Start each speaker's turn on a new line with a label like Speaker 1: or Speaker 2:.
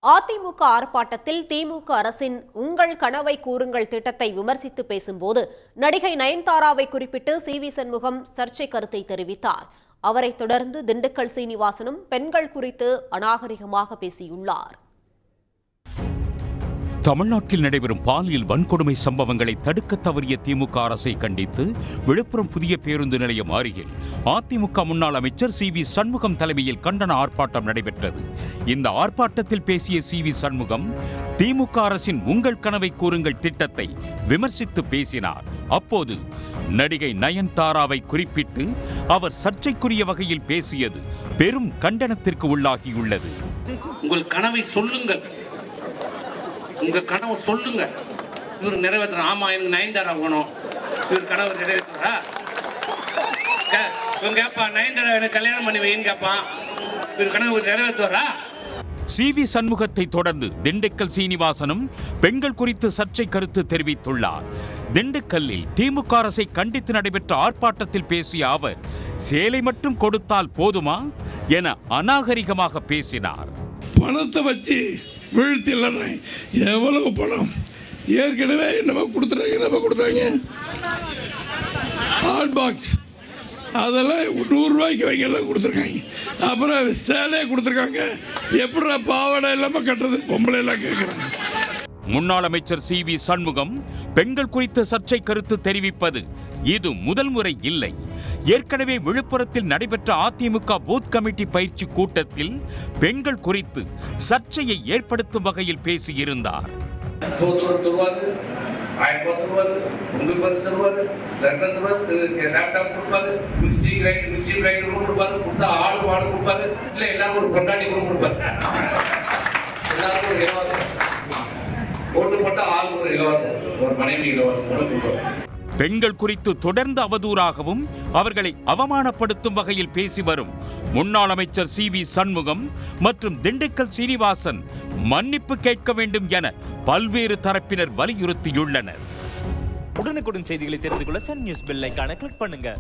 Speaker 1: அதிமுக ஆர்ப்பாட்டத்தில் திமுக அரசின் உங்கள் கனவை கூறுங்கள் திட்டத்தை விமர்சித்து பேசும்போது நடிகை நயன்தாராவை குறிப்பிட்டு சி.வி. சண்முகம் சர்ச்சை கருத்தை தெரிவித்தார். அவரைத் தொடர்ந்து திண்டுக்கல் சீனிவாசனும் பெண்கள் குறித்து அநாகரிகமாக பேசியுள்ளார்.
Speaker 2: தமிழ்நாட்டில் நடைபெறும் பாலியல் வன்கொடுமை சம்பவங்களை தடுக்க தவறிய திமுக அரசை கண்டித்து விழுப்புரம் புதிய பேருந்து நிலையம் அருகில் அதிமுக முன்னாள் அமைச்சர் சி.வி. சண்முகம் தலைமையில் கண்டன ஆர்ப்பாட்டம் நடைபெற்றது. இந்த ஆர்ப்பாட்டத்தில் பேசிய சி.வி. சண்முகம் திமுக அரசின் உங்கள் கனவை கூறுங்கள் திட்டத்தை விமர்சித்து பேசினார். அப்போது நடிகை நயன்தாராவை குறிப்பிட்டு அவர் சர்ச்சைக்குரிய வகையில் பேசியது பெரும் கண்டனத்திற்கு உள்ளாகியுள்ளது.
Speaker 3: உங்கள் கனவை சொல்லுங்கள், உங்க கனவை சொல்லுங்க. இவர் நிறைவேற்ற ஆமா எனக்கு நயன்தாரா வேணும், இவர் கனவு நிறைவேற்றா இவன் கேட்பான், நயன்தாரா எனக்கு கல்யாணம் பண்ணி வைன்னு கேட்பான், இவர் கனவு நிறைவேற்றுவாரா?
Speaker 2: சி.வி. சண்முகத்தை தொடர்ந்து திண்டுக்கல் சீனிவாசனும் பெண்கள் குறித்து சர்ச்சை கருத்து தெரிவித்துள்ளார். திண்டுக்கல்லில் திமுக அரசை கண்டித்து நடைபெற்ற ஆர்ப்பாட்டத்தில் பேசிய அவர் சேலை மட்டும் கொடுத்தால் போதுமா என அநாகரிகமாக பேசினார்.
Speaker 4: பணத்தை வச்சு வீழ்த்தில்லை, எவ்வளவு பணம் ஏற்கனவே நம்ம கொடுத்தாங்க ஹாட் பாக்ஸ், அதெல்லாம் 100 ரூபாய்க்கு வைக்கலாம் கொடுத்துருக்காங்க. அப்புறம் சேலையை கொடுத்துருக்காங்க. எப்படி பாவாடை இல்லாமல் கட்டுறது பொம்பளை எல்லாம் கேட்குறாங்க.
Speaker 2: முன்னாள் அமைச்சர் சி.வி. சண்முகம் பெண்கள் குறித்து சர்ச்சை கருத்து தெரிவிப்பது இது முதல் முறை இல்லை. ஏற்கனவே விழுப்புரத்தில் நடைபெற்ற அதிமுக பூத் கமிட்டி பயிற்சி கூட்டத்தில் பெண்கள் குறித்து சர்ச்சையை ஏற்படுத்தும் வகையில் பேசியிருந்தார். பெண்கள் குறித்து தொடர்ந்து அவதூறாகவும் அவர்களை அவமானப்படுத்தும் வகையில் பேசி வரும் முன்னாள் அமைச்சர் சி.வி. சண்முகம் மற்றும் திண்டுக்கல் சீனிவாசன் மன்னிப்பு கேட்க வேண்டும் என பல்வேறு தரப்பினர் வலியுறுத்தியுள்ளனர்.
Speaker 5: உடனுக்குடன் செய்திகளை தெரிந்து கொள்ள சன் நியூஸ் பெல் ஐகானை கிளிக் பண்ணுங்க.